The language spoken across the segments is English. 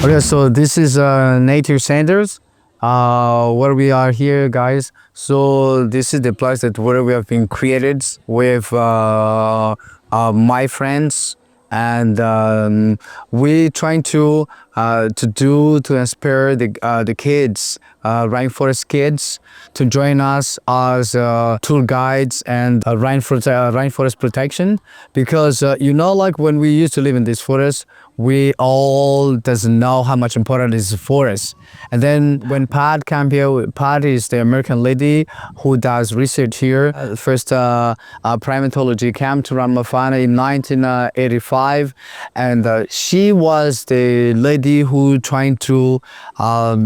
Okay, so this is native centers where we are here, guys. So this is the place that where we have been created with my friends, and we trying to inspire the kids, rainforest kids, to join us as tour guides and rainforest protection, because like when we used to live in this forest, we all doesn't know how much important is the forest. And then when Pat came here, Pat is the American lady who does research here. First primatology came to Ranomafana in 1985, and she was the lady who trying to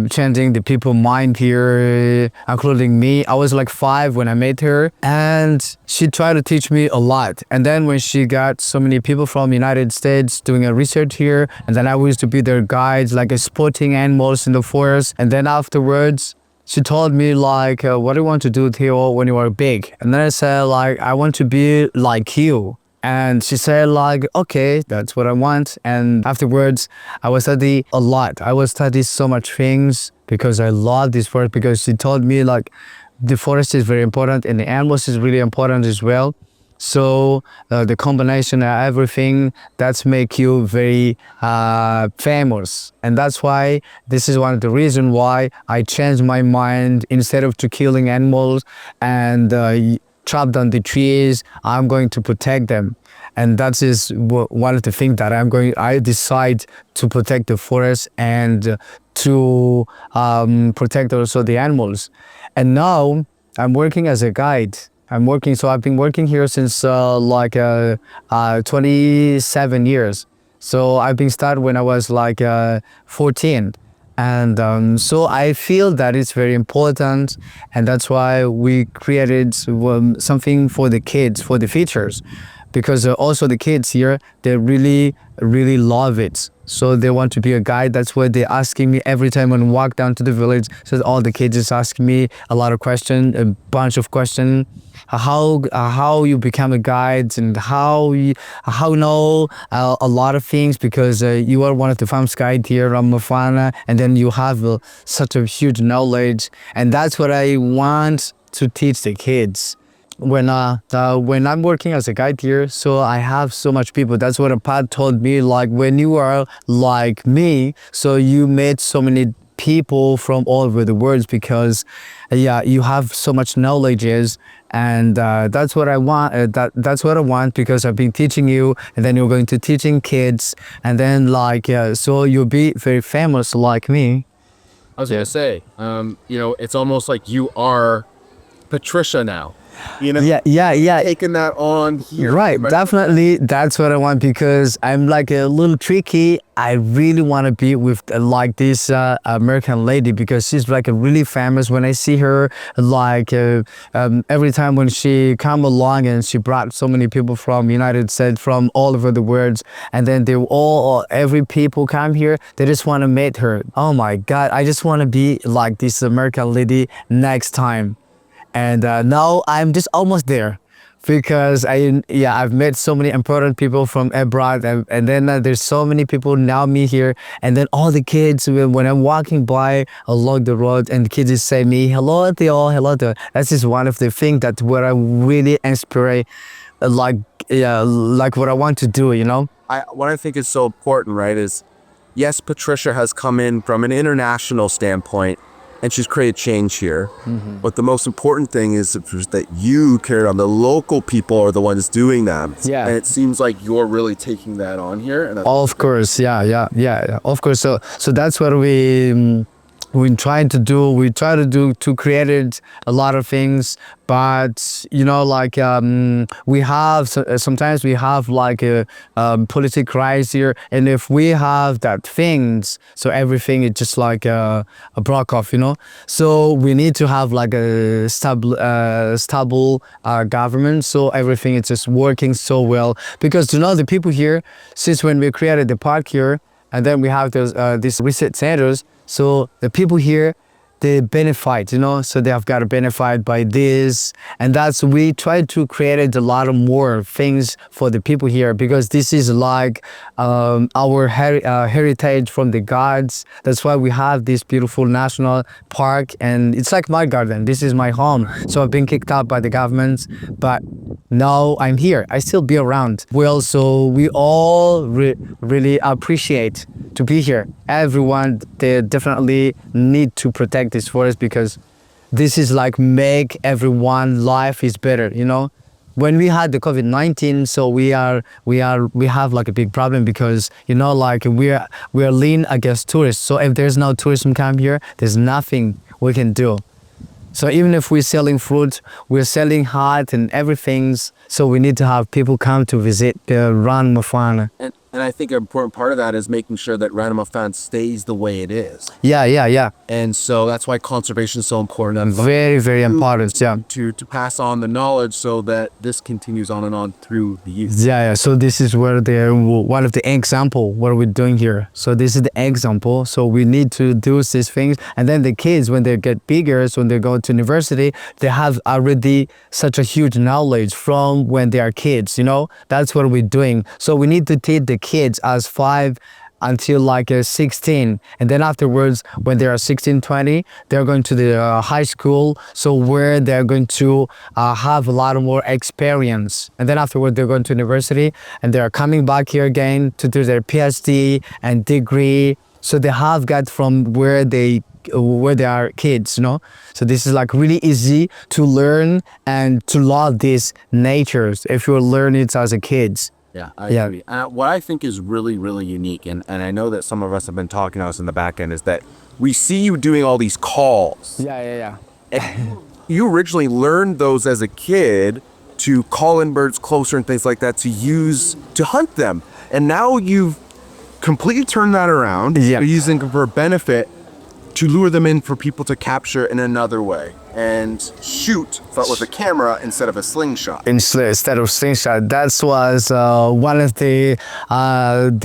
changing the people mind here, including me. I was like 5 when I met her, and she tried to teach me a lot. And then when she got so many people from the United States doing a research here, and then I used to be their guides, like spotting animals in the forest. And then afterwards, she told me like, what do you want to do, Theo, when you are big? And then I said like, I want to be like you. And she said like, okay, that's what I want. And afterwards, I was study a lot. I was study so much things because I love this forest, because she told me like, the forest is very important and the animals is really important as well. So the combination of everything, that's make you very famous. And that's why this is one of the reasons why I changed my mind. Instead of to killing animals and chop down the trees, I'm going to protect them. And that is one of the things that I decide to protect the forest and to protect also the animals. And now I'm working as a guide. So I've been working here since 27 years. So I've been started when I was 14. And so I feel that it's very important, and that's why we created something for the kids, for the features, because also the kids here, they really love it. So they want to be a guide. That's why they're asking me every time when I walk down to the village. So all the kids is asking me a lot of questions, a bunch of questions. How you become a guide, and how know a lot of things, because you are one of the famous guides here, Ranomafana, and then you have such a huge knowledge, and that's what I want to teach the kids. When I'm working as a guide here, so I have so much people. That's what a Pat told me, like when you are like me, so you met so many people from all over the world, because you have so much knowledges, and that's what I want. That's what I want, because I've been teaching you, and then you're going to teaching kids, and then so you'll be very famous like me. I was gonna say, it's almost like you are Patricia now. Yeah. Taking that on here. Right, definitely. That's what I want, because I'm like a little tricky. I really want to be with like this American lady, because she's like a really famous. When I see her, every time when she come along, and she brought so many people from United States, from all over the world, and then every people come here, they just want to meet her. Oh my God, I just want to be like this American lady next time. And now I'm just almost there, because I've met so many important people from abroad, and then there's so many people now me here, and then all the kids, when I'm walking by along the road, and the kids just say me, hello Theo, hello Theo. That's just one of the things that where I really inspire, like what I want to do, What I think is so important, right, is yes, Patricia has come in from an international standpoint, and she's created change here. Mm-hmm. But the most important thing is that you care on the local people are the ones doing that. Yeah. And it seems like you're really taking that on here. And of course, yeah. Of course. So that's what we try to do. We try to do to create a lot of things, but we have sometimes we have like a political crisis here, and if we have that things, so everything is just like a broke off, So we need to have like a stable government, so everything is just working so well, because the people here, since when we created the park here, and then we have these research centers. So the people here, the benefit, so they have got a benefit by this. And that's, we try to create a lot of more things for the people here, because this is like our heritage from the gods. That's why we have this beautiful national park, and it's like my garden. This is my home. So I've been kicked out by the government, but now I'm here. I still be around. We all really appreciate to be here. Everyone, they definitely need to protect this forest, because this is like make everyone life is better. When we had the COVID-19, so we have like a big problem, because like we are lean against tourists. So if there's no tourism come here, there's nothing we can do. So even if we're selling fruit, we're selling hot and everything. So we need to have people come to visit the Ranomafana. And I think an important part of that is making sure that Ranomafana stays the way it is. Yeah. And so that's why conservation is so important. And Very, very important, yeah. To pass on the knowledge so that this continues on and on through the youth. Yeah. So this is where one of the example what we're doing here. So this is the example. So we need to do these things. And then the kids, when they get bigger, so when they go to university, they have already such a huge knowledge from when they are kids, That's what we're doing. So we need to teach the kids as 5 until like 16, and then afterwards when they are 16, 20, they're going to the high school, so where they're going to have a lot of more experience, and then afterwards they're going to university, and they're coming back here again to do their PhD and degree. So they have got from where they are kids, So this is like really easy to learn and to love these natures if you learn it as a kids. Yeah, I agree. What I think is really, really unique, and I know that some of us have been talking to us in the back end, is that we see you doing all these calls. Yeah. And you originally learned those as a kid to call in birds closer and things like that to hunt them. And now you've completely turned that around. Yeah. You're using them for a benefit to lure them in for people to capture in another way and shoot, but with a camera instead of a slingshot. Instead of slingshot, that was one of the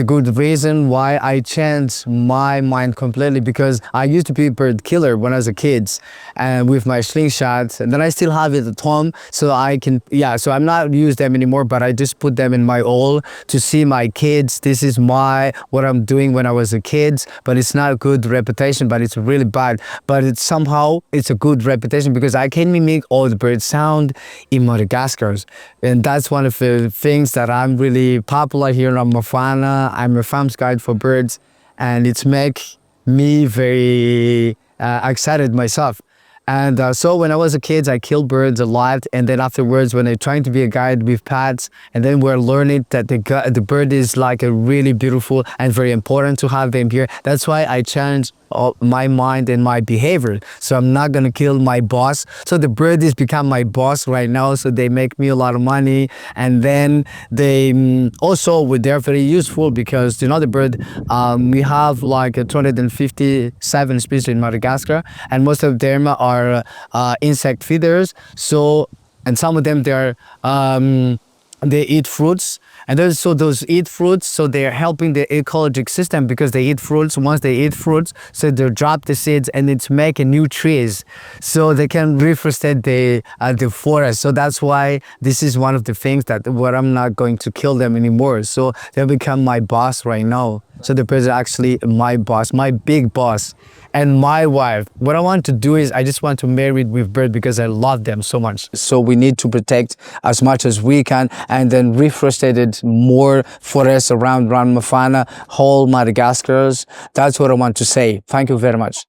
good reason why I changed my mind completely, because I used to be a bird killer when I was a kid, and with my slingshot, and then I still have it at home, so I can, so I'm not use them anymore, but I just put them in my hole to see my kids. This is what I'm doing when I was a kid, but it's not a good reputation, but it's really bad, but it's a good reputation, because I can mimic all the bird sound in Madagascar, and that's one of the things that I'm really popular here in Ranomafana. I'm a farm guide for birds, and it's make me very excited myself. And so when I was a kid, I killed birds a lot, and then afterwards when I'm trying to be a guide with pets, and then we're learning that the bird is like a really beautiful and very important to have them here. That's why I changed my mind and my behavior. So I'm not gonna kill my boss. So the bird has become my boss right now, so they make me a lot of money, and then they also they're very useful, because the bird, we have like 257 species in Madagascar, and most of them are insect feeders. So, and some of them they eat fruits, and those eat fruits, so they're helping the ecological system, because they eat fruits. Once they eat fruits, so they drop the seeds and it's making new trees, so they can reforest the forest. So that's why this is one of the things that I'm not going to kill them anymore. So they become my boss right now. So the birds are actually my boss, my big boss, and my wife. What I want to do is I just want to marry with birds, because I love them so much. So we need to protect as much as we can, and then reforested more forests around Ranomafana, whole Madagascar. That's what I want to say. Thank you very much.